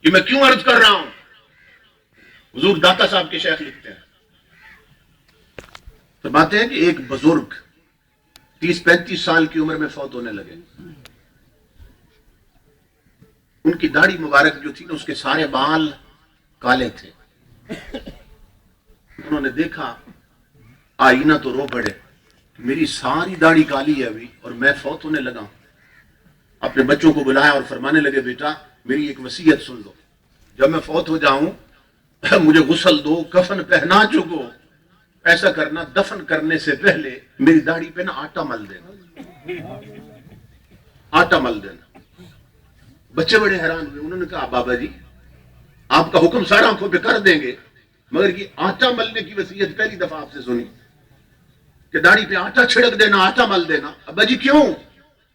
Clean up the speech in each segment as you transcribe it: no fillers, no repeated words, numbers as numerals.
یہ میں کیوں عرض کر رہا ہوں؟ حضور داتا صاحب کے شیخ لکھتے ہیں، فرماتے ہیں کہ ایک بزرگ 30-35 سال کی عمر میں فوت ہونے لگے. ان کی داڑھی مبارک جو تھی نا، اس کے سارے بال کالے تھے. انہوں نے دیکھا آئینہ تو رو پڑے، میری ساری داڑھی کالی ہے ابھی اور میں فوت ہونے لگا. اپنے بچوں کو بلایا اور فرمانے لگے بیٹا میری ایک وصیت سن لو، جب میں فوت ہو جاؤں مجھے غسل دو، کفن پہنا چکو، ایسا کرنا دفن کرنے سے پہلے میری داڑھی پہ نا آٹا مل دینا، آٹا مل دینا. بچے بڑے حیران ہوئے. انہوں نے کہا بابا جی آپ کا حکم سارا آنکھوں پہ کر دیں گے، مگر یہ آٹا ملنے کی وصیت پہلی دفعہ آپ سے سنی کہ داڑھی پہ آٹا چھڑک دینا، آٹا مل دینا. ابا جی کیوں؟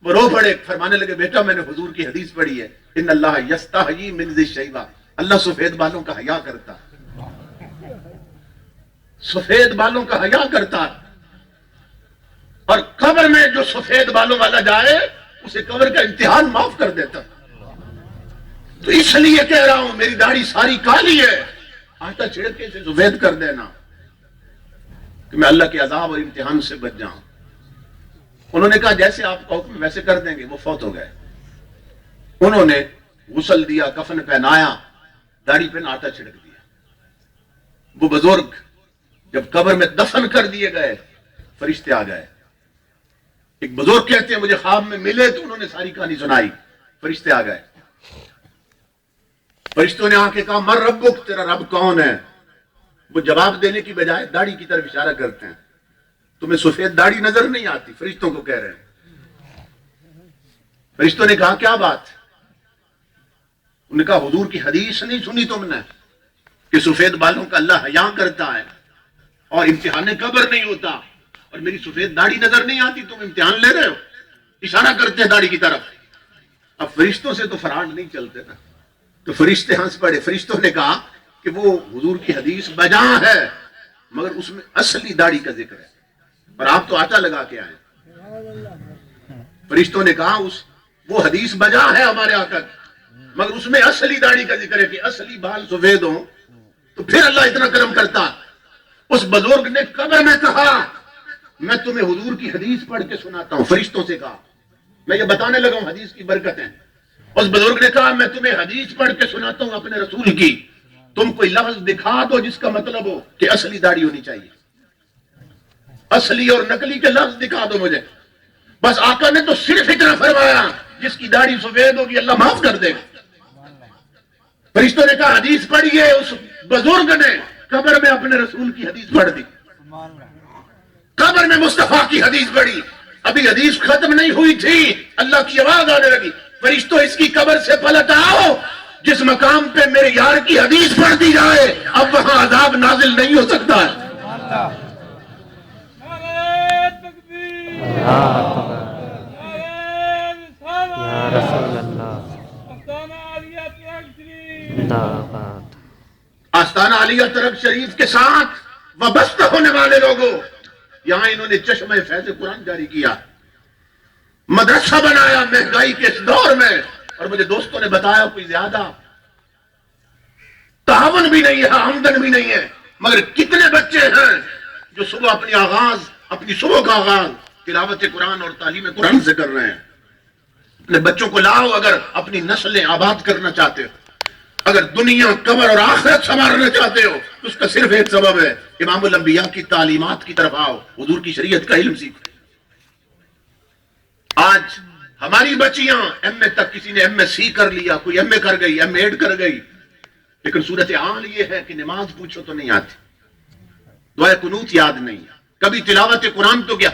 وہ رو پڑے، فرمانے لگے بیٹا میں نے حضور کی حدیث پڑھی ہے، ان اللہ یستحیی من ذی الشیبہ، اللہ سفید بالوں کا حیا کرتا، سفید بالوں کا حیا کرتا. اور قبر میں جو سفید بالوں والا جائے اسے قبر کا امتحان معاف کر دیتا. تو اس لیے کہہ رہا ہوں میری داڑھی ساری کالی ہے، آٹا چھڑک کے اسے سفید کر دینا کہ میں اللہ کے عذاب اور امتحان سے بچ جاؤں. انہوں نے کہا جیسے آپ کا حکم ویسے کر دیں گے. وہ فوت ہو گئے. انہوں نے غسل دیا، کفن پہنایا، داڑھی پہ آٹا چھڑک دیا. وہ بزرگ جب قبر میں دفن کر دیے گئے فرشتے آ گئے. ایک بزرگ کہتے ہیں مجھے خواب میں ملے تو انہوں نے ساری کہانی سنائی. فرشتے آ گئے. فرشتوں نے آ کے کہا من ربک، تیرا رب کون ہے؟ وہ جواب دینے کی بجائے داڑھی کی طرف اشارہ کرتے ہیں. تمہیں سفید داڑھی نظر نہیں آتی؟ فرشتوں کو کہہ رہے ہیں. فرشتوں نے کہا کیا بات؟ انہوں نے کہا حضور کی حدیث نہیں سنی تم نے کہ سفید بالوں کا اللہ حیا کرتا ہے اور امتحان قبر نہیں ہوتا، اور میری سفید داڑھی نظر نہیں آتی، تم امتحان لے رہے ہو؟ اشارہ کرتے ہیں داڑھی کی طرف. اب فرشتوں سے تو فراڈ نہیں چلتے نا، تو فرشتے ہنس پڑے. فرشتوں نے کہا کہ وہ حضور کی حدیث بجا ہے مگر اس میں اصلی داڑھی کا ذکر ہے اور آپ تو آٹا لگا کے آئے. فرشتوں نے کہا وہ حدیث بجا ہے ہمارے آقا مگر اس میں اصلی داڑھی کا ذکر ہے کہ اصلی بال سفید ہوں تو پھر اللہ اتنا کرم کرتا. اس بزرگ نے قبر میں کہا میں تمہیں حضور کی حدیث پڑھ کے سناتا ہوں. فرشتوں سے کہا میں یہ بتانے لگا ہوں حدیث کی برکتیں. اس بزرگ نے کہا میں تمہیں حدیث پڑھ کے سناتا ہوں اپنے رسول کی، تم کوئی لفظ دکھا دو جس کا مطلب ہو کہ اصلی داڑھی ہونی چاہیے، اصلی اور نقلی کے لفظ دکھا دو مجھے. بس آقا نے تو صرف اتنا فرمایا جس کی داڑھی سفید ہوگی اللہ معاف کر دے گا. فرشتوں نے کہا حدیث پڑھیے. اس بزرگ نے قبر میں اپنے رسول کی حدیث پڑھ دی، قبر میں مصطفیٰ کی حدیث پڑھی. ابھی حدیث ختم نہیں ہوئی تھی اللہ کی آواز آنے لگی فرشتوں اس کی قبر سے پلٹ آؤ، جس مقام پہ میرے یار کی حدیث پڑھ دی جائے اب وہاں عذاب نازل نہیں ہو سکتا ہے. آستانہ عالیہ ترک شریف کے ساتھ وابستہ ہونے والے لوگوں، یہاں انہوں نے چشمہ فیض قرآن جاری کیا، مدرسہ بنایا مہنگائی کے اس دور میں. اور مجھے دوستوں نے بتایا کوئی زیادہ تعاون بھی نہیں ہے، آمدن بھی نہیں ہے، مگر کتنے بچے ہیں جو صبح اپنی صبح کا آغاز تلاوت قرآن اور تعلیم قرآن سے کر رہے ہیں. اپنے بچوں کو لاؤ اگر اپنی نسلیں آباد کرنا چاہتے ہو، اگر دنیا قبر اور آخرت سنوارنا چاہتے ہو تو اس کا صرف ایک سبب ہے امام الانبیاء کی تعلیمات کی طرف آؤ، حضور کی شریعت کا علم سیکھو. آج ہماری بچیاں ایم اے تک، کسی نے ایم ایس سی کر لیا، کوئی ایم اے کر گئی، ایم ایڈ کر گئی، لیکن صورتحال یہ ہے کہ نماز پوچھو تو نہیں آتی، دعائے قنوت یاد نہیں، کبھی تلاوت قرآن تو کیا.